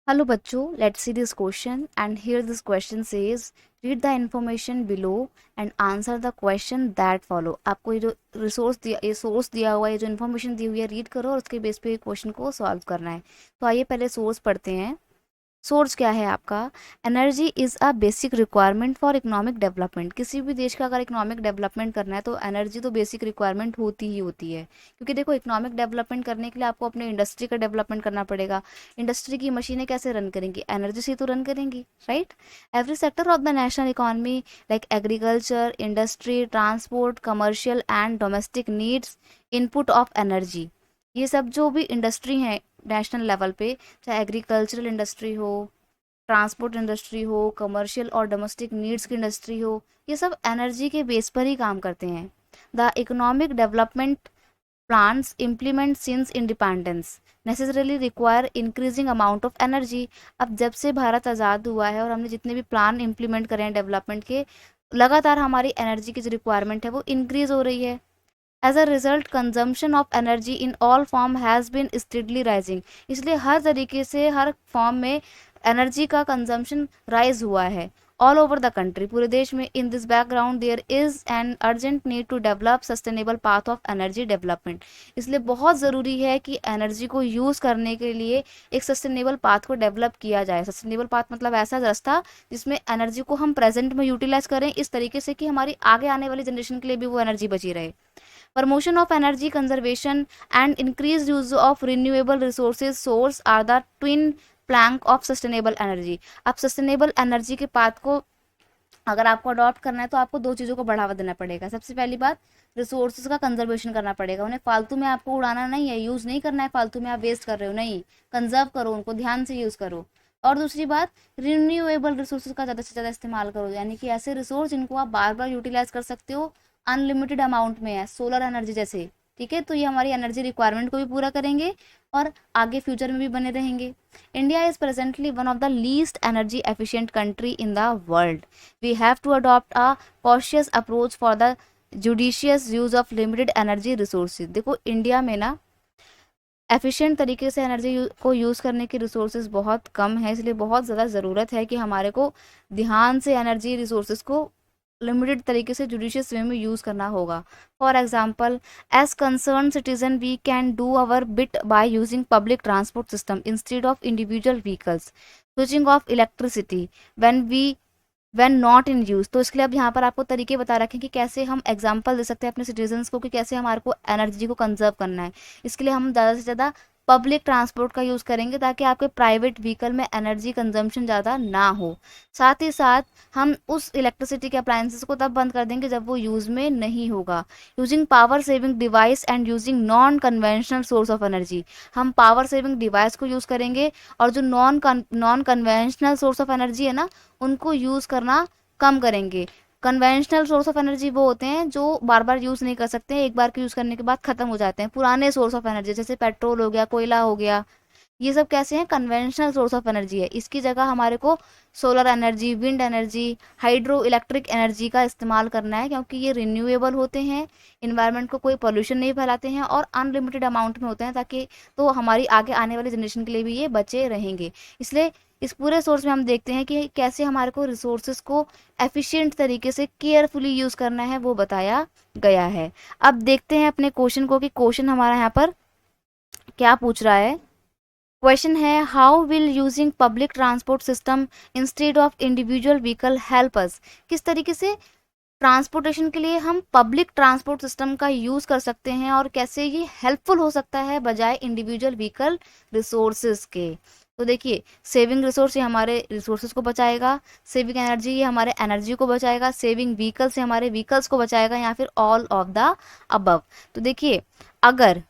Hello बच्चों, let's see this question and here this question says read the information below and answer the question that follow। आपको ये जो source दिया हुआ है, ये जो इन्फॉर्मेशन दी हुई है रीड करो और उसके बेस पे क्वेश्चन को सॉल्व करना है। तो आइए पहले सोर्स पढ़ते हैं। सोर्स क्या है आपका? Energy is a basic requirement for economic development. किसी भी देश का अगर इकोनॉमिक डेवलपमेंट करना है तो एनर्जी तो बेसिक रिक्वायरमेंट होती ही होती है, क्योंकि देखो इकोनॉमिक डेवलपमेंट करने के लिए आपको अपने इंडस्ट्री का डेवलपमेंट करना पड़ेगा। इंडस्ट्री की मशीनें कैसे रन करेंगी? एनर्जी से तो रन करेंगी, right. Every sector of the national economy like agriculture, industry, transport, commercial and domestic needs input of energy. ये सब जो भी इंडस्ट्री है नेशनल लेवल पे, चाहे एग्रीकल्चरल इंडस्ट्री हो, ट्रांसपोर्ट इंडस्ट्री हो, कमर्शियल और डोमेस्टिक नीड्स की इंडस्ट्री हो, ये सब एनर्जी के बेस पर ही काम करते हैं। The economic development plans implement since independence necessarily require increasing amount of energy. अब जब से भारत आज़ाद हुआ है और हमने जितने भी प्लान इम्प्लीमेंट करे हैं डेवलपमेंट के, लगातार हमारी एनर्जी की जो रिक्वायरमेंट है वो इंक्रीज हो रही है। As a result consumption of energy in all form has been steadily rising. इसलिए हर तरीके से हर फॉर्म में एनर्जी का कंजम्पशन राइज हुआ है ऑल ओवर द कंट्री, पूरे देश में। In this background there is an urgent need to develop sustainable path of energy development. इसलिए बहुत ज़रूरी है कि एनर्जी को यूज़ करने के लिए एक सस्टेनेबल पाथ को डेवलप किया जाए। सस्टेनेबल पाथ मतलब ऐसा रास्ता जिसमें एनर्जी को हम प्रेजेंट में यूटिलाइज करें इस तरीके से कि हमारी आगे आने वाली जनरेशन के लिए भी वो एनर्जी बची रहे। Promotion of energy conservation and increased use of renewable resources source are the twin plank of sustainable energy। अब सस्टेनेबल एनर्जी के पाथ को अगर आपको अडॉप्ट करना है तो आपको दो चीज़ों को बढ़ावा देना पड़ेगा। सबसे पहली बात, रिसोर्सेज का कंजर्वेशन करना पड़ेगा। उन्हें फालतू में आपको उड़ाना नहीं है, यूज़ नहीं करना है, फालतू में आप वेस्ट कर रहे हो, नहीं, कंजर्व करो, उनको ध्यान से यूज़ करो। और दूसरी बात, रिन्यूएबल रिसोर्सेज का ज़्यादा से ज़्यादा इस्तेमाल करो, यानी कि ऐसे रिसोर्स जिनको आप बार बार यूटिलाइज कर सकते हो, अनलिमिटेड अमाउंट में है, सोलर एनर्जी जैसे। ठीक है, तो ये हमारी एनर्जी रिक्वायरमेंट को भी पूरा करेंगे और आगे फ्यूचर में भी बने रहेंगे। India is presently one of the least energy efficient country in the world. We have to adopt a cautious approach for the judicious use of limited energy resources. देखो इंडिया में ना एफिशिएंट तरीके से energy को use करने की resources बहुत कम है, इसलिए बहुत ज़्यादा ज़रूरत है कि हमारे को ध्यान से एनर्जी रिसोर्सेज को लिमिटेड तरीके से जुडिशियस वे में यूज़ करना होगा। For example, as concern citizen we can do our bit by using public transport system instead of individual vehicles, switching off electricity when not in use. तो इसके लिए अब यहाँ पर आपको तरीके बता रखे हैं कि कैसे हम एग्जाम्पल दे सकते हैं अपने सिटीजन्स को कि कैसे हमारे को एनर्जी को कंजर्व करना है। इसके लिए हम ज़्यादा से ज़्यादा पब्लिक ट्रांसपोर्ट का यूज़ करेंगे ताकि आपके प्राइवेट व्हीकल में एनर्जी कंजम्पशन ज़्यादा ना हो। साथ ही साथ हम उस इलेक्ट्रिसिटी के अप्लायंसेस को तब बंद कर देंगे जब वो यूज़ में नहीं होगा। Using power saving device and using non conventional source of energy. हम पावर सेविंग डिवाइस को यूज़ करेंगे और जो non conventional source of energy है ना, उनको यूज़ करना कम करेंगे। कन्वेंशनल सोर्स ऑफ एनर्जी वो होते हैं जो बार बार यूज़ नहीं कर सकते हैं, एक बार के यूज़ करने के बाद ख़त्म हो जाते हैं। पुराने सोर्स ऑफ एनर्जी जैसे पेट्रोल हो गया, कोयला हो गया, ये सब कैसे हैं? कन्वेंशनल सोर्स ऑफ एनर्जी है। इसकी जगह हमारे को solar energy, wind energy, hydro electric energy का इस्तेमाल करना है, क्योंकि ये रिन्यूएबल होते हैं, इन्वायरमेंट को कोई पोल्यूशन नहीं फैलाते हैं और अनलिमिटेड अमाउंट में होते हैं, ताकि तो हमारी आगे आने वाली जनरेशन के लिए भी ये बचे रहेंगे। इसलिए इस पूरे सोर्स में हम देखते हैं कि कैसे हमारे को रिसोर्सेज को एफिशिएंट तरीके से केयरफुली यूज़ करना है, वो बताया गया है। अब देखते हैं अपने क्वेश्चन को कि क्वेश्चन हमारा यहाँ पर क्या पूछ रहा है। क्वेश्चन है, how will using public transport system instead of individual vehicle help us. किस तरीके से ट्रांसपोर्टेशन के लिए हम पब्लिक ट्रांसपोर्ट सिस्टम का यूज़ कर सकते हैं और कैसे ये हेल्पफुल हो सकता है बजाय इंडिविजुअल व्हीकल रिसोर्सेज के। तो देखिए, सेविंग रिसोर्स ये हमारे रिसोर्सेज को बचाएगा, सेविंग एनर्जी ये हमारे एनर्जी को बचाएगा, सेविंग व्हीकल से हमारे व्हीकल्स को बचाएगा, या फिर ऑल ऑफ द अबव। तो देखिए, अगर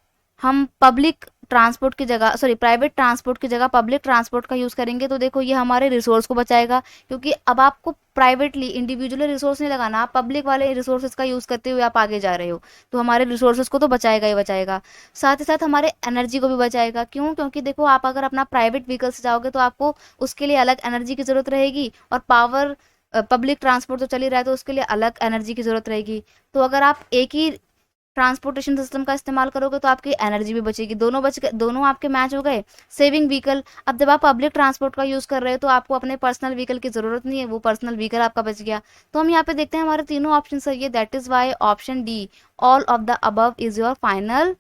हम पब्लिक ट्रांसपोर्ट की जगह प्राइवेट ट्रांसपोर्ट की जगह पब्लिक ट्रांसपोर्ट का यूज़ करेंगे तो देखो ये हमारे रिसोर्स को बचाएगा, क्योंकि अब आपको प्राइवेटली इंडिविजुअली रिसोर्स नहीं लगाना, आप पब्लिक वाले रिसोर्सेज का यूज़ करते हुए आप आगे जा रहे हो, तो हमारे रिसोर्सेज को तो बचाएगा ही बचाएगा। साथ ही साथ हमारे एनर्जी को भी बचाएगा। क्यों? क्योंकि देखो, आप अगर अपना प्राइवेट व्हीकल से जाओगे तो आपको उसके लिए अलग एनर्जी की ज़रूरत रहेगी, और पावर पब्लिक ट्रांसपोर्ट तो चल ही रहा है तो उसके लिए अलग एनर्जी की ज़रूरत रहेगी। तो अगर आप एक ही ट्रांसपोर्टेशन सिस्टम का इस्तेमाल करोगे तो आपकी एनर्जी भी बचेगी, दोनों आपके मैच हो गए। सेविंग व्हीकल, अब जब आप पब्लिक ट्रांसपोर्ट का यूज़ कर रहे हो तो आपको अपने पर्सनल व्हीकल की ज़रूरत नहीं है, वो पर्सनल व्हीकल आपका बच गया। तो हम यहाँ पे देखते हैं हमारे तीनों ऑप्शन सही है, that is why option D, all of the above is your final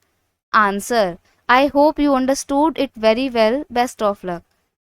answer. I hope you understood it very well. Best of luck.